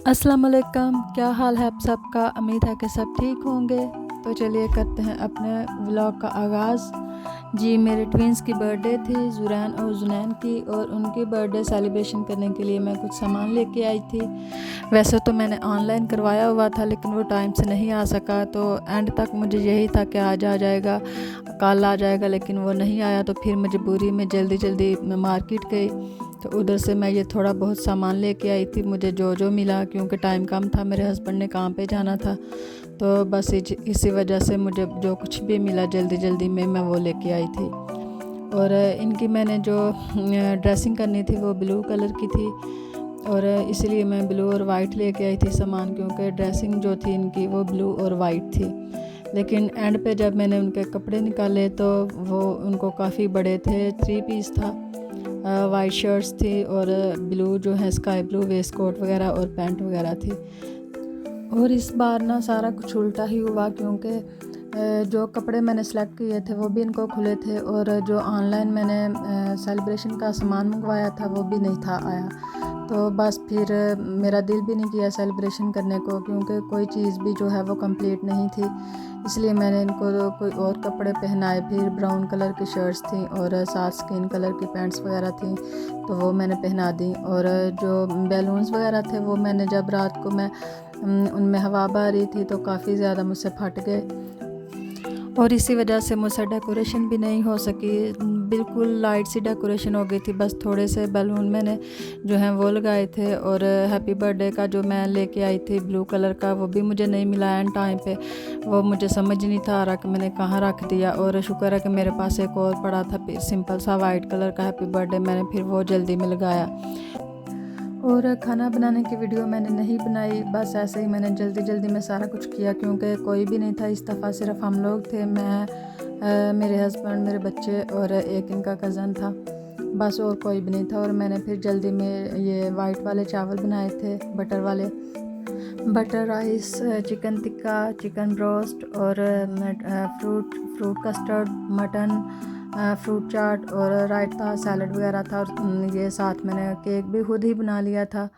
अस्सलाम वालेकुम, क्या हाल है आप सबका। उम्मीद है कि सब ठीक होंगे। तो चलिए करते हैं अपने व्लॉग का आगाज़। जी, मेरे ट्विंस की बर्थडे थी, ज़ुरैन और जुनैन की, और उनकी बर्थडे सेलिब्रेशन करने के लिए मैं कुछ सामान लेके आई थी। वैसे तो मैंने ऑनलाइन करवाया हुआ था, लेकिन वो टाइम से नहीं आ सका। तो एंड तक मुझे यही था कि आज आ जाएगा, कल आ जाएगा, लेकिन वो नहीं आया। तो फिर मजबूरी में जल्दी जल्दी मैं मार्केट गई। तो उधर से मैं ये थोड़ा बहुत सामान लेके आई थी, मुझे जो जो मिला, क्योंकि टाइम कम था, मेरे हस्बैंड ने काम पे जाना था। तो बस इसी वजह से मुझे जो कुछ भी मिला जल्दी जल्दी में मैं वो लेके आई थी। और इनकी मैंने जो ड्रेसिंग करनी थी वो ब्लू कलर की थी, और इसलिए मैं ब्लू और वाइट लेके आई थी सामान, क्योंकि ड्रेसिंग जो थी इनकी वो ब्लू और वाइट थी। लेकिन एंड पे जब मैंने उनके कपड़े निकाले तो वो उनको काफ़ी बड़े थे। 3 पीस था, वाइट शर्ट्स थी, और ब्लू जो है स्काई ब्लू वेस्ट कोट वगैरह और पैंट वगैरह थी। और इस बार ना सारा कुछ उल्टा ही हुआ, क्योंकि जो कपड़े मैंने सेलेक्ट किए थे वो भी इनको खुले थे, और जो ऑनलाइन मैंने सेलिब्रेशन का सामान मंगवाया था वो भी नहीं था आया। तो बस फिर मेरा दिल भी नहीं किया सेलिब्रेशन करने को, क्योंकि कोई चीज़ भी जो है वो कंप्लीट नहीं थी। इसलिए मैंने इनको कोई और कपड़े पहनाए। फिर ब्राउन कलर की शर्ट्स थी और साथ स्किन कलर की पैंट्स वगैरह थी, तो वो मैंने पहना दी। और जो बैलून्स वगैरह थे वो मैंने जब रात को मैं उनमें हवा बह रही थी तो काफ़ी ज़्यादा मुझसे फट गए, और इसी वजह से मुझसे डेकोरेशन भी नहीं हो सकी। बिल्कुल लाइट सी डेकोरेशन हो गई थी, बस थोड़े से बैलून मैंने जो हैं वो लगाए थे। और हैप्पी बर्थडे का जो मैं लेके आई थी ब्लू कलर का, वो भी मुझे नहीं मिला एंड टाइम पे। वो मुझे समझ नहीं था आ रहा कि मैंने कहाँ रख दिया। और शुक्र है कि मेरे पास एक और पड़ा था सिंपल सा वाइट कलर का हैप्पी बर्थडे, मैंने फिर वो जल्दी में लगाया। और खाना बनाने की वीडियो मैंने नहीं बनाई, बस ऐसे ही मैंने जल्दी जल्दी में सारा कुछ किया, क्योंकि कोई भी नहीं था इस दफ़ा, सिर्फ हम लोग थे, मैं मेरे हस्बैंड, मेरे बच्चे और एक इनका कज़न था, बस और कोई भी नहीं था। और मैंने फिर जल्दी में ये वाइट वाले चावल बनाए थे, बटर वाले, butter rice, chicken tikka, chicken broast, और fruit fruit custard, mutton, fruit chaat, और रायता, सैलड वगैरह था। और ये साथ मैंने केक भी खुद ही बना लिया था।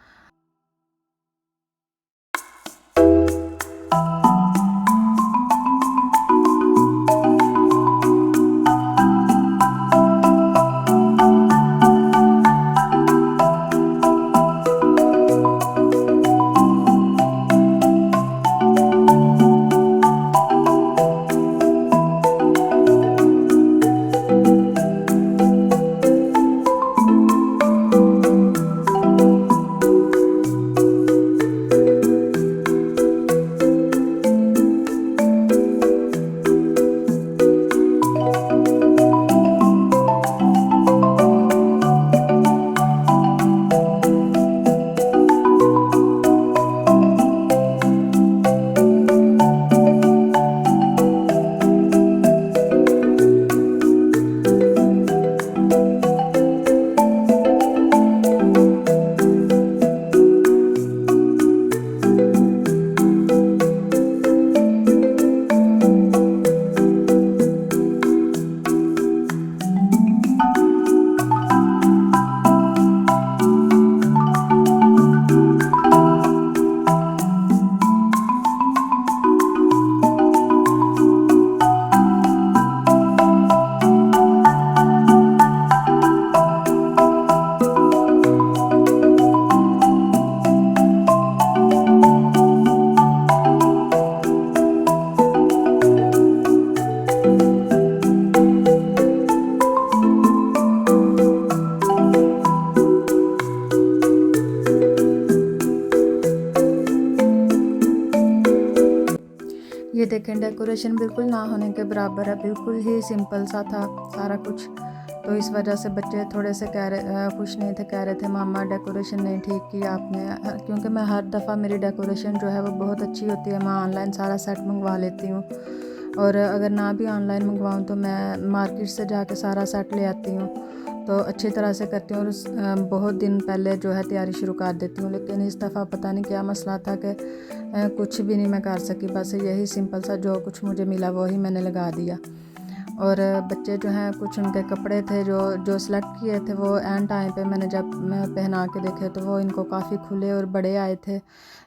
ये देखें, डेकोरेशन बिल्कुल ना होने के बराबर है, बिल्कुल ही सिंपल सा था सारा कुछ। तो इस वजह से बच्चे थोड़े से खुश नहीं थे, कह रहे थे मामा डेकोरेशन नहीं ठीक किया आपने। क्योंकि मैं हर दफ़ा मेरी डेकोरेशन जो है वो बहुत अच्छी होती है, मैं ऑनलाइन सारा सेट मंगवा लेती हूँ, और अगर ना भी ऑनलाइन मंगवाऊँ तो मैं मार्केट से जाके सारा सेट ले आती हूँ, तो अच्छी तरह से करती हूँ। और बहुत दिन पहले जो है तैयारी शुरू कर देती हूँ। लेकिन इस दफ़ा पता नहीं क्या मसला था कि कुछ भी नहीं मैं कर सकी, बस यही सिंपल सा जो कुछ मुझे मिला वही मैंने लगा दिया। और बच्चे जो हैं कुछ उनके कपड़े थे जो जो सेलेक्ट किए थे वो एंड टाइम पे मैंने जब मैं पहना के देखे तो वो इनको काफ़ी खुले और बड़े आए थे।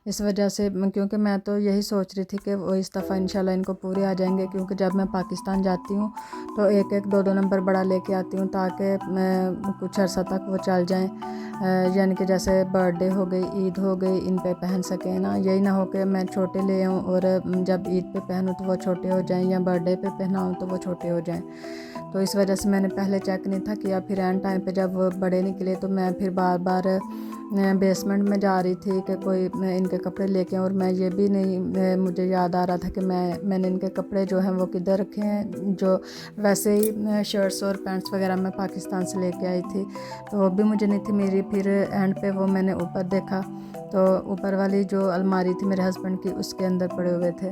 इस वजह से क्योंकि मैं तो यही सोच रही थी कि वो इस दफ़ा इंशाल्लाह इनको पूरे आ जाएंगे, क्योंकि जब मैं पाकिस्तान जाती हूँ तो एक एक दो दो नंबर बड़ा लेके आती हूँ ताकि मैं कुछ अर्सा तक वो चल जाएँ। यानी कि जैसे बर्थडे हो गई, ईद हो गई, इन पे पहन सकें ना, यही ना हो कि मैं छोटे ले आऊँ और जब ईद पे पहनूँ तो वो छोटे हो जाएं या बर्थडे पे पहनाऊँ तो वो छोटे हो जाएं। तो इस वजह से मैंने पहले चेक नहीं था किया। फिर एंड टाइम पे जब वो बड़े निकले तो मैं फिर बार बार बेसमेंट में जा रही थी कि कोई इनके कपड़े लेके आऊँ, और मैं ये भी नहीं मुझे याद आ रहा था कि मैंने इनके कपड़े जो हैं वो किधर रखे हैं। जो वैसे ही शर्ट्स और पैंट्स वगैरह मैं पाकिस्तान से लेके आई थी तो वो भी मुझे नहीं थी मेरी। फिर एंड पे वो मैंने ऊपर देखा तो ऊपर वाली जो अलमारी थी मेरे हस्बैंड की उसके अंदर पड़े हुए थे,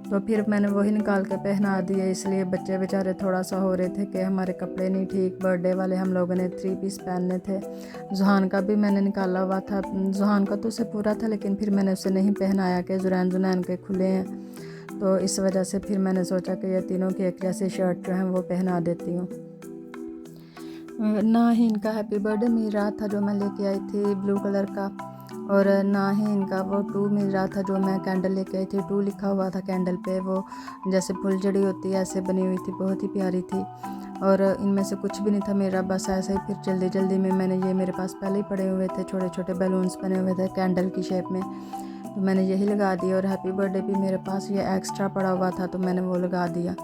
तो फिर मैंने वही निकाल के पहना दिए। इसलिए बच्चे बेचारे थोड़ा सा हो रहे थे कि हमारे कपड़े नहीं ठीक। बर्थडे वाले हम लोगों ने 3 पीस पहनने थे। जुहान का भी मैंने निकाला हुआ था, जुहान का तो उसे पूरा था लेकिन फिर मैंने उसे नहीं पहनाया कि जुनैन के खुले हैं, तो इस वजह से फिर मैंने सोचा कि ये तीनों की एक जैसी शर्ट जो है वो पहना देती हूँ। ना ही इनका हैप्पी बर्थडे मिल रहा था जो मैं लेके आई थी ब्लू कलर का, और ना ही इनका वो 2 मिल रहा था जो मैं कैंडल लेके आई थी। 2 लिखा हुआ था कैंडल पे, वो जैसे फुलझड़ी होती है ऐसे बनी हुई थी, बहुत ही प्यारी थी। और इनमें से कुछ भी नहीं था मेरा, बस ऐसे ही फिर जल्दी जल्दी में मैंने ये मेरे पास पहले ही पड़े हुए थे, छोटे छोटे बैलून्स बने हुए थे कैंडल की शेप में, तो मैंने यही लगा दिया। और हैप्पी बर्थडे भी मेरे पास ये एक्स्ट्रा पड़ा हुआ था तो मैंने वो लगा दिया।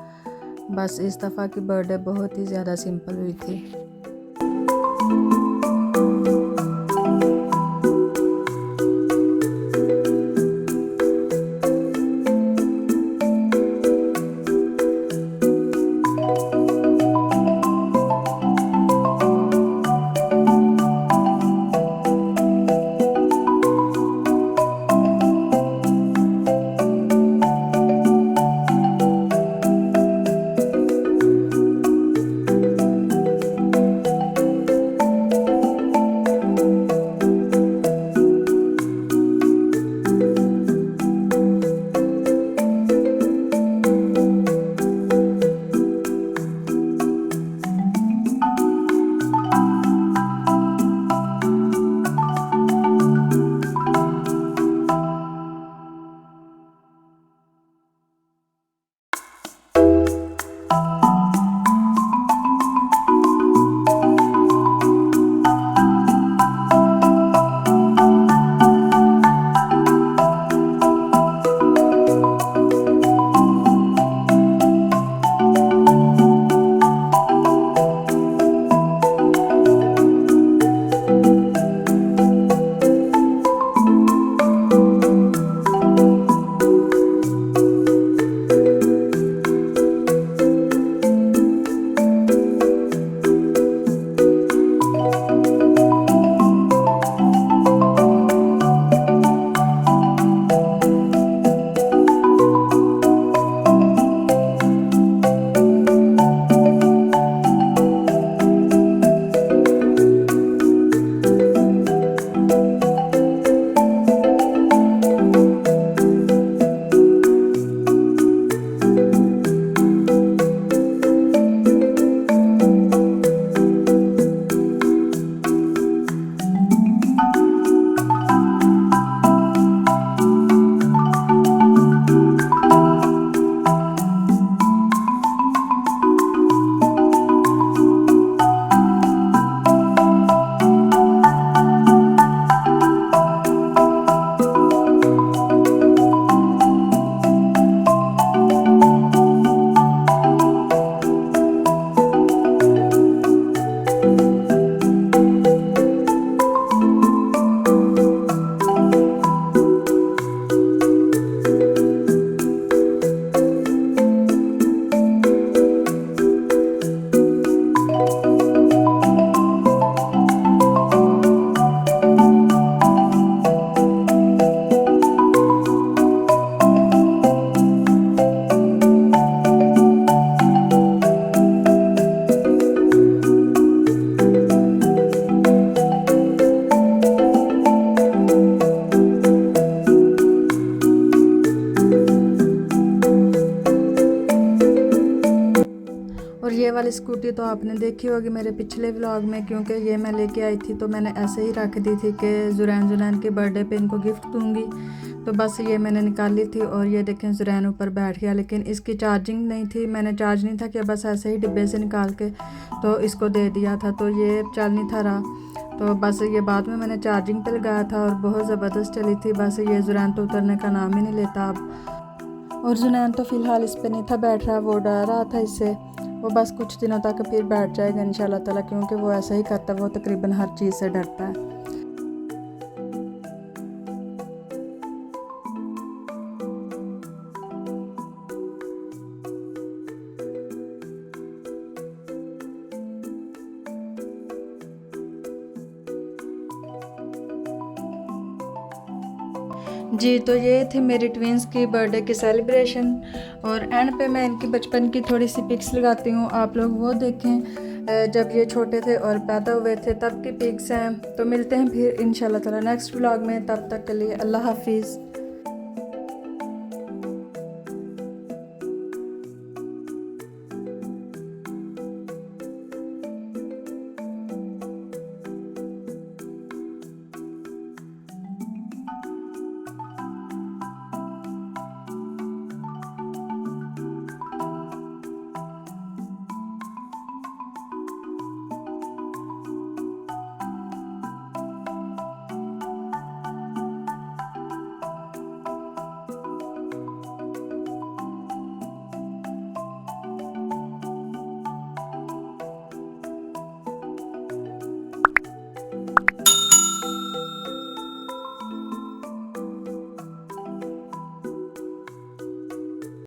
बस इस दफ़ा की बर्थडे बहुत ही ज़्यादा सिंपल हुई थी। स्कूटी तो आपने देखी होगी मेरे पिछले व्लॉग में, क्योंकि ये मैं लेके आई थी तो मैंने ऐसे ही रख दी थी कि ज़ुरैन के बर्थडे पे इनको गिफ्ट दूँगी। तो बस ये मैंने निकाली थी और ये देखें ज़ुरैन ऊपर बैठ गया, लेकिन इसकी चार्जिंग नहीं थी, मैंने चार्ज नहीं था किया, बस ऐसे ही डिब्बे से निकाल के तो इसको दे दिया था, तो ये चल नहीं था रहा। तो बस ये बाद में मैंने चार्जिंग पे लगाया था और बहुत ज़बरदस्त चली थी। बस ये ज़ुरैन तो उतरने का नाम ही नहीं लेता अब। और ज़ुनैन तो फ़िलहाल इस पे नहीं था बैठ रहा, वो डर रहा था इससे। वो बस कुछ दिनों तक फिर बैठ जाएगा इंशाल्लाह ताला, क्योंकि वो ऐसा ही करता है, वो तकरीबन हर चीज़ से डरता है। जी, तो ये थी मेरी ट्विंस की बर्थडे की सेलिब्रेशन, और एंड पे मैं इनकी बचपन की थोड़ी सी पिक्स लगाती हूँ, आप लोग वो देखें जब ये छोटे थे और पैदा हुए थे तब की पिक्स हैं। तो मिलते हैं फिर इंशाल्लाह ताला नेक्स्ट व्लॉग में, तब तक के लिए अल्लाह हाफिज़।